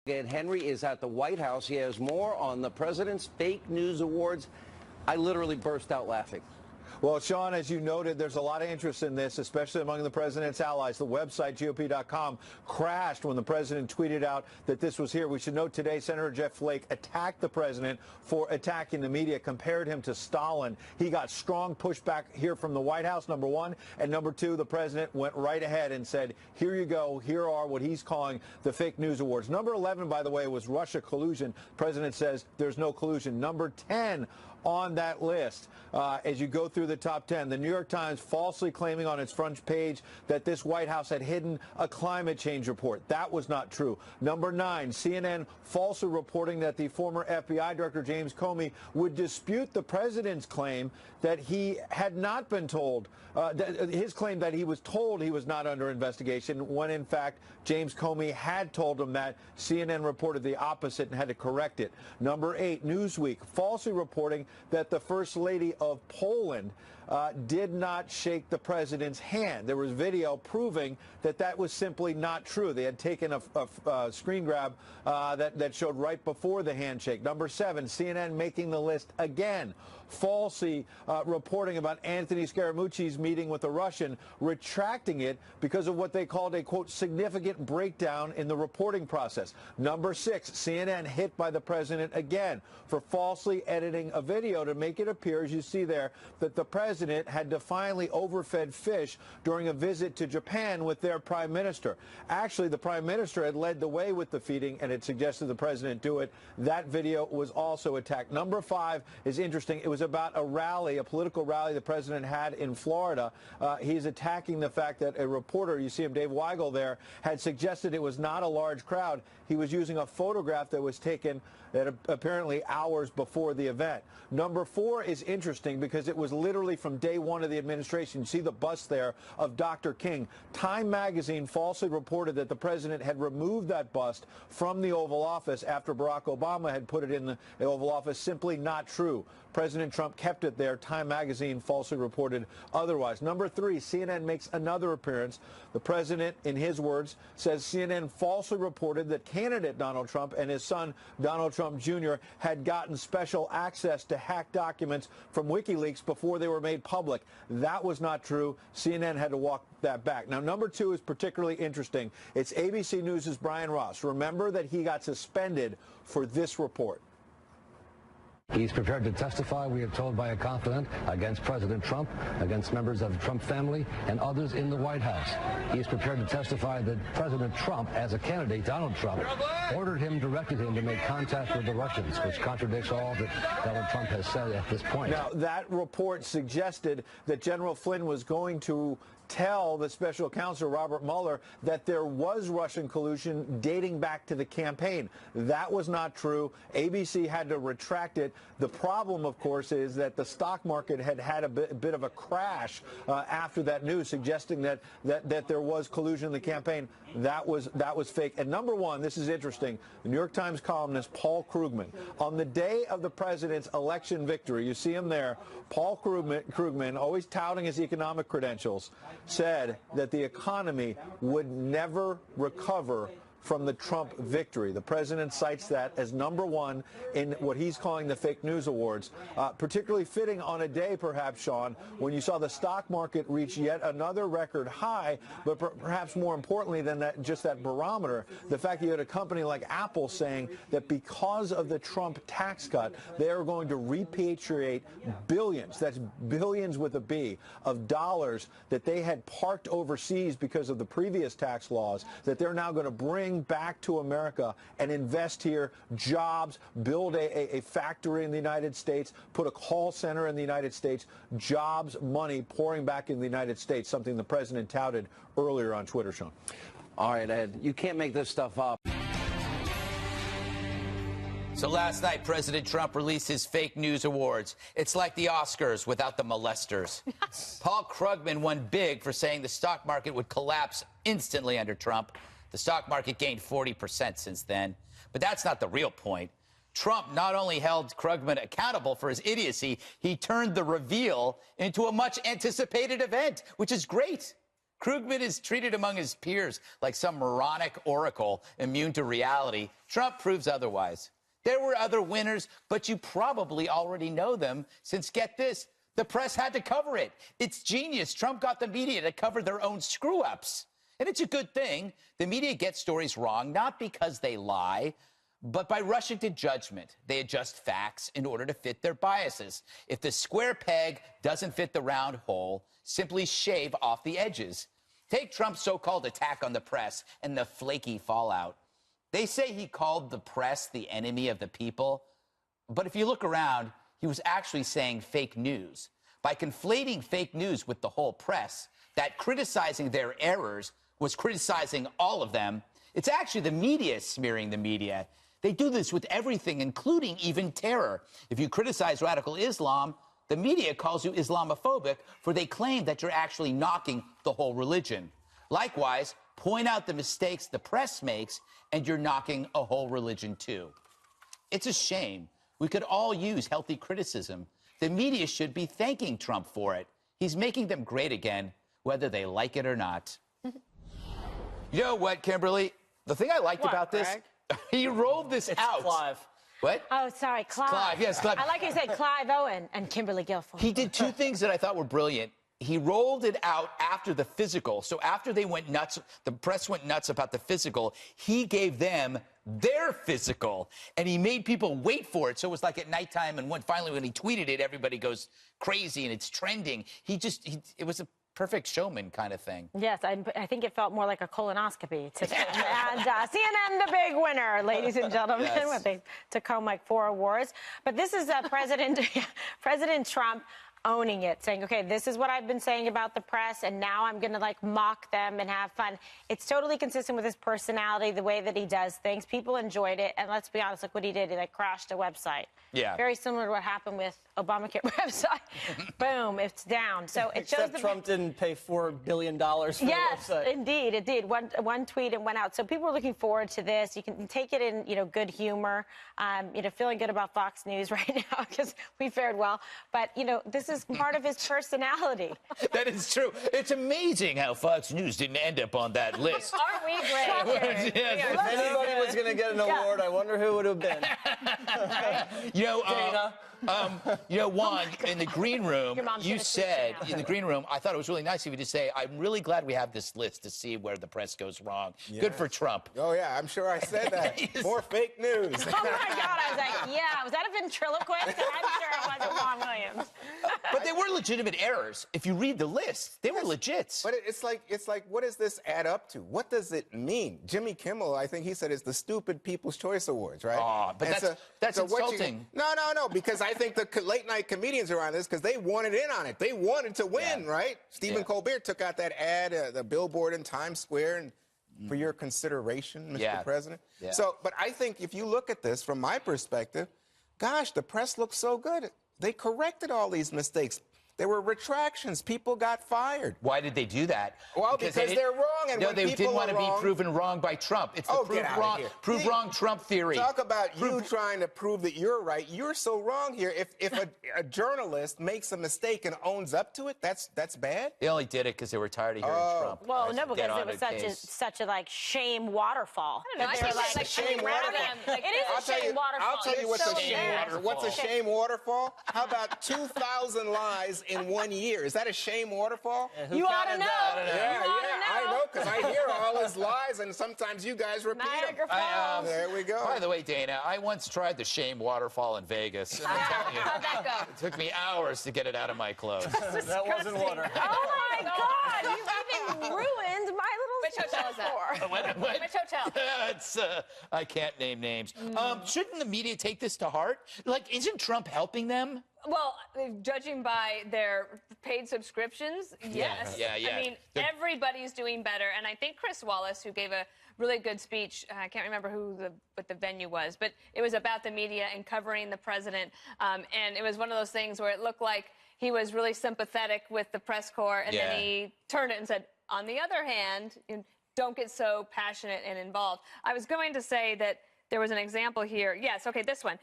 And Henry is at the White House. He has more on the president's fake news awards. I literally burst out laughing. Well, Sean, as you noted, there's a lot of interest in this, especially among the president's allies. The website, GOP.com, crashed when the president tweeted out that this was here. We should note today, Senator Jeff Flake attacked the president for attacking the media, compared him to Stalin. He got strong pushback here from the White House, number one. And number two, the president went right ahead and said, here you go. Here are what he's calling the fake news awards. Number 11, by the way, was Russia collusion. The president says there's no collusion. Number 10 on that list, as you go through the top 10, the New York Times falsely claiming on its front page that this White House had hidden a climate change report. That was not true. Number 9, CNN falsely reporting that the former FBI Director James Comey would dispute the president's claim that he had not been told, his claim that he was told he was not under investigation, when in fact James Comey had told him that. CNN reported the opposite and had to correct it. Number 8, Newsweek falsely reporting that the First Lady of Poland did not shake the president's hand. There was video proving that that was simply not true. They had taken a screen grab that showed right before the handshake. Number 7, CNN making the list again, falsely reporting about Anthony Scaramucci's meeting with a Russian, retracting it because of what they called a, quote, significant breakdown in the reporting process. Number 6, CNN hit by the president again for falsely editing a video to make it appear, as you see there, that the president had defiantly overfed fish during a visit to Japan with their prime minister. Actually, the prime minister had led the way with the feeding and had suggested the president do it. That video was also attacked. Number 5 is interesting. It was about a rally, a political rally the president had in Florida. He's attacking the fact that a reporter, you see him, Dave Weigel there, had suggested it was not a large crowd. He was using a photograph that was taken at apparently hours before the event. Number 4 is interesting because it was literally from day one of the administration. You see the bust there of Dr. King. Time magazine falsely reported that the president had removed that bust from the Oval Office after Barack Obama had put it in the Oval Office. Simply not true. President Trump kept it there. Time magazine falsely reported otherwise. Number 3, CNN makes another appearance. The president, in his words, says CNN falsely reported that candidate Donald Trump and his son Donald Trump Jr. had gotten special access to hacked documents from WikiLeaks before they were made public. That was not true. CNN had to walk that back. Now, number 2 is particularly interesting. It's ABC News' Brian Ross. Remember that he got suspended for this report. He's prepared to testify, we are told by a confidant, against President Trump, against members of the Trump family, and others in the White House. He is prepared to testify that President Trump, as a candidate, Donald Trump, directed him to make contact with the Russians, which contradicts all that Donald Trump has said at this point. Now, that report suggested that General Flynn was going to tell the special counsel, Robert Mueller, that there was Russian collusion dating back to the campaign. That was not true. ABC had to retract it. The problem, of course, is that the stock market had a bit of a crash after that news, suggesting that there was collusion in the campaign. That was fake. And number 1, this is interesting, the New York Times columnist Paul Krugman, on the day of the president's election victory, you see him there, Paul Krugman, always touting his economic credentials, said that the economy would never recover from the Trump victory. The president cites that as number 1 in what he's calling the fake news awards, particularly fitting on a day, perhaps, Sean, when you saw the stock market reach yet another record high, but perhaps more importantly than that, just that barometer, the fact that you had a company like Apple saying that because of the Trump tax cut, they are going to repatriate billions, that's billions with a B, of dollars that they had parked overseas because of the previous tax laws, that they're now going to bring back to America and invest here, jobs, build a factory in the United States, put a call center in the United States, jobs, money pouring back in the United States, something the president touted earlier on Twitter, Sean. All right, Ed, you can't make this stuff up. So last night, President Trump released his fake news awards. It's like the Oscars without the molesters. Paul Krugman won big for saying the stock market would collapse instantly under Trump. The stock market gained 40% since then. But that's not the real point. Trump not only held Krugman accountable for his idiocy, he turned the reveal into a much anticipated event, which is great. Krugman is treated among his peers like some moronic oracle immune to reality. Trump proves otherwise. There were other winners, but you probably already know them since, get this, the press had to cover it. It's genius. Trump got the media to cover their own screw-ups. And it's a good thing. The media gets stories wrong, not because they lie, but by rushing to judgment. They adjust facts in order to fit their biases. If the square peg doesn't fit the round hole, simply shave off the edges. Take Trump's so-called attack on the press and the flaky fallout. They say he called the press the enemy of the people. But if you look around, he was actually saying fake news. By conflating fake news with the whole press, that criticizing their errors was criticizing all of them. It's actually the media smearing the media. They do this with everything, including even terror. If you criticize radical Islam, the media calls you Islamophobic, for they claim that you're actually knocking the whole religion. Likewise, point out the mistakes the press makes, and you're knocking a whole religion too. It's a shame. We could all use healthy criticism. The media should be thanking Trump for it. He's making them great again, whether they like it or not. You know what, Kimberly? The thing I liked about this, he rolled this out. Clive. What? Oh, sorry, Clive. Clive, yes, Clive. I like you said Clive Owen and Kimberly Guilfoyle. He did two things that I thought were brilliant. He rolled it out after the physical. So after they went nuts, the press went nuts about the physical, he gave them their physical. And he made people wait for it. So it was like at nighttime, and finally when he tweeted it, everybody goes crazy and it's trending. It was a perfect showman kind of thing. Yes, I think it felt more like a colonoscopy today. And CNN, the big winner, ladies and gentlemen, Yes. with the Tacoma 4 awards. But this is President Trump owning it, saying, okay, this is what I've been saying about the press, and now I'm going to, like, mock them and have fun. It's totally consistent with his personality, the way that he does things. People enjoyed it, and let's be honest, look what he did. He, like, crashed a website. Yeah. Very similar to what happened with Obamacare website. Boom, it's down. So it shows Except Trump didn't pay $4 billion for the Yes, website. indeed, it did. One tweet and went out. So people are looking forward to this. You can take it in, good humor. Feeling good about Fox News right now because we fared well. But, this is part of his personality. That is true. It's amazing how Fox News didn't end up on that list. Aren't we great? Yes. If anybody was going to get an award, I wonder who it would have been. Dana. Juan, in the green room, Your mom's you gonna said, tweet you in the green room, I thought it was really nice of you to say, I'm really glad we have this list to see where the press goes wrong. Yeah. Good for Trump. Oh, yeah, I'm sure I said that. More fake news. Oh, my God. I was like, yeah. Was that a ventriloquist? I'm sure it wasn't Juan Williams. But they were legitimate errors. If you read the list, they were legit. But it's like, what does this add up to? What does it mean? Jimmy Kimmel, I think he said, it's the stupid People's Choice Awards, right? Oh, but that's insulting. No, because I think the late-night comedians are on this because they wanted in on it. They wanted to win, right? Stephen Colbert took out that ad, the billboard in Times Square, and for your consideration, Mr. President. Yeah. So, but I think if you look at this from my perspective, gosh, the press looks so good. They corrected all these mistakes. There were retractions. People got fired. Why did they do that? Well, because they're wrong. And no, when they people didn't want are to be wrong, proven wrong by Trump. It's the prove wrong Trump theory. Talk about you trying to prove that you're right. You're so wrong here. If a journalist makes a mistake and owns up to it, that's bad. They only did it because they were tired of hearing Trump. Well, no, because Get on it was the such a like shame waterfall. I don't know. I think They're it's shame waterfall. It is a shame waterfall. I'll tell you what's It's a so shame embarrassing. waterfall. What's a shame waterfall? How about 2,000 lies in 1 year? Is that a shame waterfall? You ought to know. Yeah, You ought to I know, because I hear all his lies, and sometimes you guys repeat Niagara them. Falls. There we go. By the way, Dana, I once tried the shame waterfall in Vegas. And I'm telling you, How'd that go? it took me hours to get it out of my clothes. That wasn't water. Oh my God! You even ruined my little. Which hotel is that? What? Which hotel? It's, I can't name names. Shouldn't the media take this to heart? Like, isn't Trump helping them? Well, judging by their paid subscriptions, yes. Yeah. I mean, everybody's doing better. And I think Chris Wallace, who gave a really good speech, I can't remember what the venue was, but it was about the media and covering the president. And it was one of those things where it looked like he was really sympathetic with the press corps, and then he turned it and said, on the other hand, don't get so passionate and involved. I was going to say that there was an example here. Yes, okay, this one.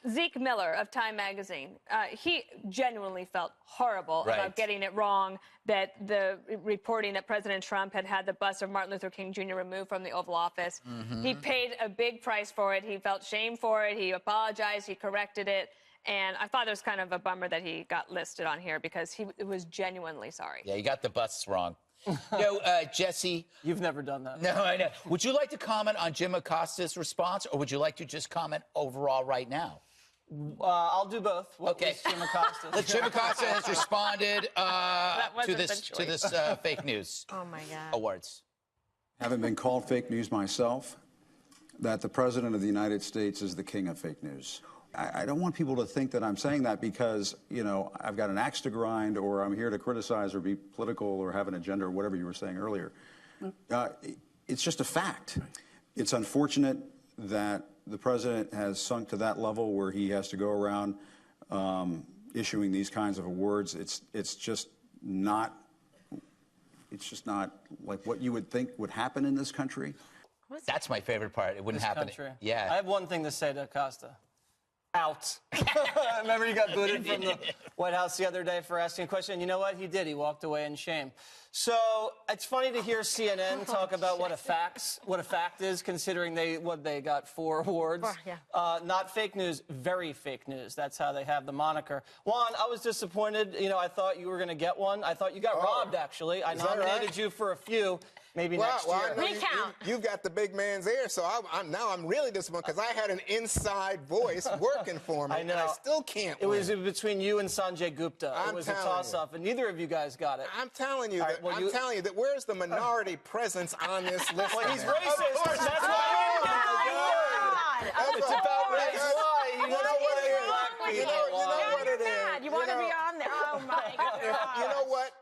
Zeke Miller of Time Magazine, he genuinely felt horrible about getting it wrong, that the reporting that President Trump had the bust of Martin Luther King Jr. removed from the Oval Office. He paid a big price for it. He felt shame for it. He apologized. He corrected it. And I thought it was kind of a bummer that he got listed on here because he was genuinely sorry. Yeah, he got the busts wrong. Jesse. You've never done that. No, I know. Would you like to comment on Jim Acosta's response, or would you like to just comment overall right now? I'll do both. What was Jim Acosta? Jim Acosta has responded to this fake news. Oh my God. Awards. Having been called fake news myself, that the President of the United States is the king of fake news. I don't want people to think that I'm saying that because, you know, I've got an axe to grind or I'm here to criticize or be political or have an agenda or whatever you were saying earlier. It's just a fact. It's unfortunate that the president has sunk to that level where he has to go around issuing these kinds of awards. It's just not like what you would think would happen in this country. That's my favorite part. It wouldn't happen. Yeah. I have one thing to say to Acosta. Out. Remember he got booted from the White House the other day for asking a question. And you know what? He did. He walked away in shame. So it's funny to hear CNN talk about what a fact is, considering they got 4 awards. Not fake news, very fake news. That's how they have the moniker. Juan, I was disappointed. You know, I thought you were going to get one. I thought you got robbed, actually. I nominated you for a few. Maybe next year. Recount. You've got the big man's ear, so I'm really disappointed because I had an inside voice working for me. I know. And I still can't win. It was between you and Sanjay Gupta. It was a toss-up, and neither of you guys got it. I'm telling you that where's the minority presence on this list? Well, he's racist. That's why it's about race. You know what it is. You want to be on there? Oh my God. You know what?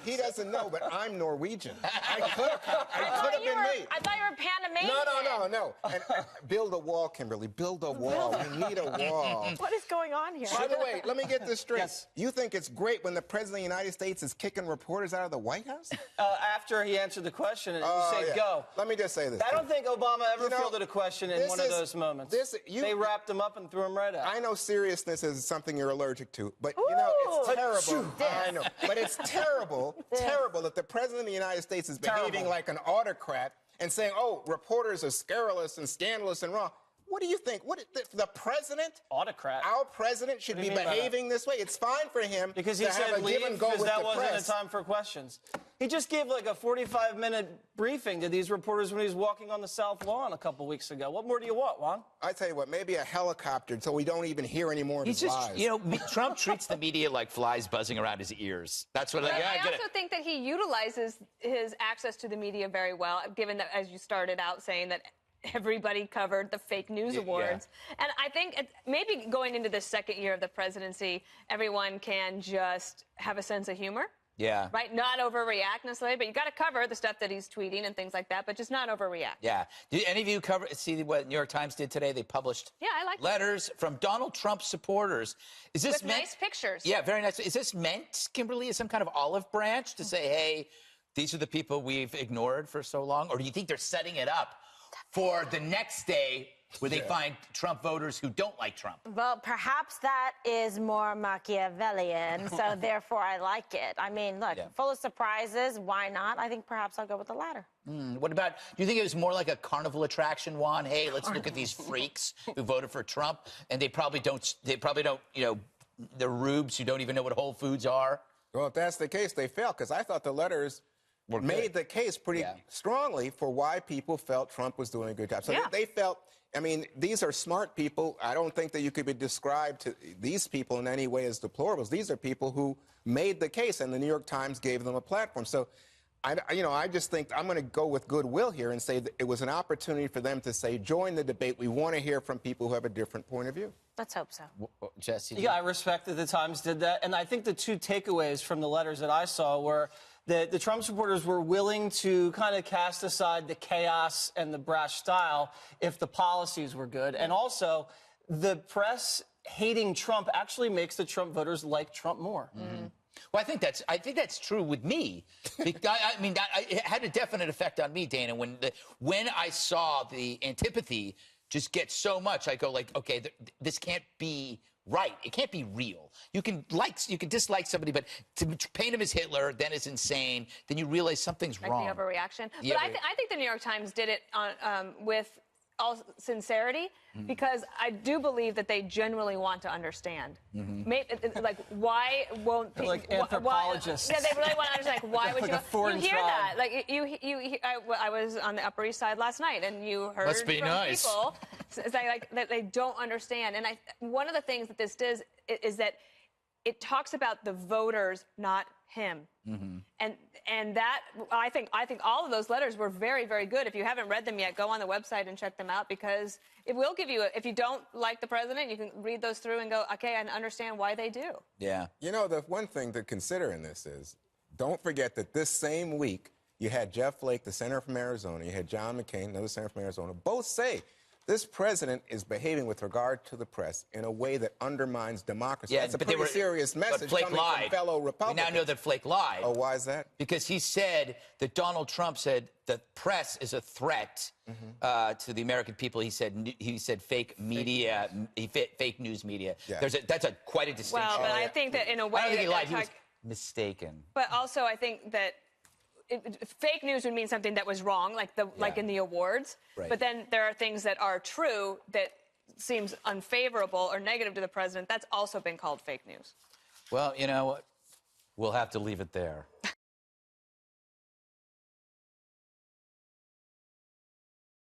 He doesn't know, but I'm Norwegian. I could have been me. I thought you were Panamanian. No. And, build a wall, Kimberly. Build a wall. We need a wall. What is going on here? By the way, let me get this straight. Yes. You think it's great when the President of the United States is kicking reporters out of the White House? After he answered the question, and you say, go. Let me just say this. I don't think Obama ever fielded a question in one of those moments. They wrapped him up and threw him right out. I know seriousness is something you're allergic to, but, you know, it's terrible. I know. But it's terrible that the President of the United States is behaving like an autocrat and saying, oh, reporters are scurrilous and scandalous and wrong. What do you think? The president, autocrat, our president, should be behaving this way? It's fine for him because he to said have a give and go with that the wasn't press. a time for questions. He just gave like a 45-minute briefing to these reporters when he was walking on the South Lawn a couple weeks ago. What more do you want, Juan? I tell you what, maybe a helicopter so we don't even hear any more of his lies. You know, Trump treats the media like flies buzzing around his ears. That's what I also think that he utilizes his access to the media very well, given that, as you started out saying, that everybody covered the fake news awards. And I think maybe going into the second year of the presidency, everyone can just have a sense of humor. Yeah. Right? Not overreact necessarily, but you got to cover the stuff that he's tweeting and things like that, but just not overreact. Yeah. Did any of you see what New York Times did today? They published letters from Donald Trump supporters. Is this with nice pictures? Yeah, very nice. Is this meant, Kimberly, as some kind of olive branch to say, hey, these are the people we've ignored for so long? Or do you think they're setting it up for the next day where they find Trump voters who don't like Trump? Well, perhaps that is more Machiavellian, so therefore I like it. I mean, look, full of surprises, why not? I think perhaps I'll go with the latter. What about, do you think it was more like a carnival attraction, Juan? Hey, let's look at these freaks who voted for Trump, and they probably don't, you know, they're rubes who don't even know what Whole Foods are? Well, if that's the case, they failed, because I thought the letters made the case pretty strongly for why people felt Trump was doing a good job. So they felt, I mean, these are smart people. I don't think that you could be described to these people in any way as deplorables. These are people who made the case, and the New York Times gave them a platform. So, I just think I'm going to go with goodwill here and say that it was an opportunity for them to say, join the debate. We want to hear from people who have a different point of view. Let's hope so. Jesse? Yeah, I respect that the Times did that. And I think the two takeaways from the letters that I saw were that the Trump supporters were willing to kind of cast aside the chaos and the brash style if the policies were good. And also, the press hating Trump actually makes the Trump voters like Trump more. Well, I think that's true with me. I mean, it had a definite effect on me, Dana, when I saw the antipathy just get so much. I go like, okay, this can't be right. It can't be real. You can dislike somebody, but to paint him as Hitler, then is insane. Then you realize something's wrong. Like the overreaction. Yeah, but I think the New York Times did it with all sincerity, because I do believe that they genuinely want to understand. Like, why won't people? Like anthropologists. Yeah, they really want to understand. Like, why would like you? a foreign You hear tribe. that? Like I was on the Upper East Side last night, and you heard Must be from nice. people saying like that they don't understand. And one of the things that this does is that it talks about the voters, not him. And that I think all of those letters were very, very good. If you haven't read them yet, go on the website and check them out, because it will give you, if you don't like the president, you can read those through and go, okay, I understand why they do. Yeah. You know, the one thing to consider in this is, don't forget that this same week, you had Jeff Flake, the senator from Arizona, you had John McCain, another senator from Arizona, both say this president is behaving with regard to the press in a way that undermines democracy. Yeah, That's a but pretty serious message but Flake coming lied. from fellow Republicans. We now know that Flake lied. Oh, why is that? Because he said that Donald Trump said the press is a threat to the American people. He said fake media, fake news media. Yeah. That's quite a distinction. Well, but I think that in a way I don't think he lied. that He was mistaken. But also, I think that fake news would mean something that was wrong, like in the awards. Right. But then there are things that are true that seems unfavorable or negative to the president. That's also been called fake news. Well, you know what? We'll have to leave it there.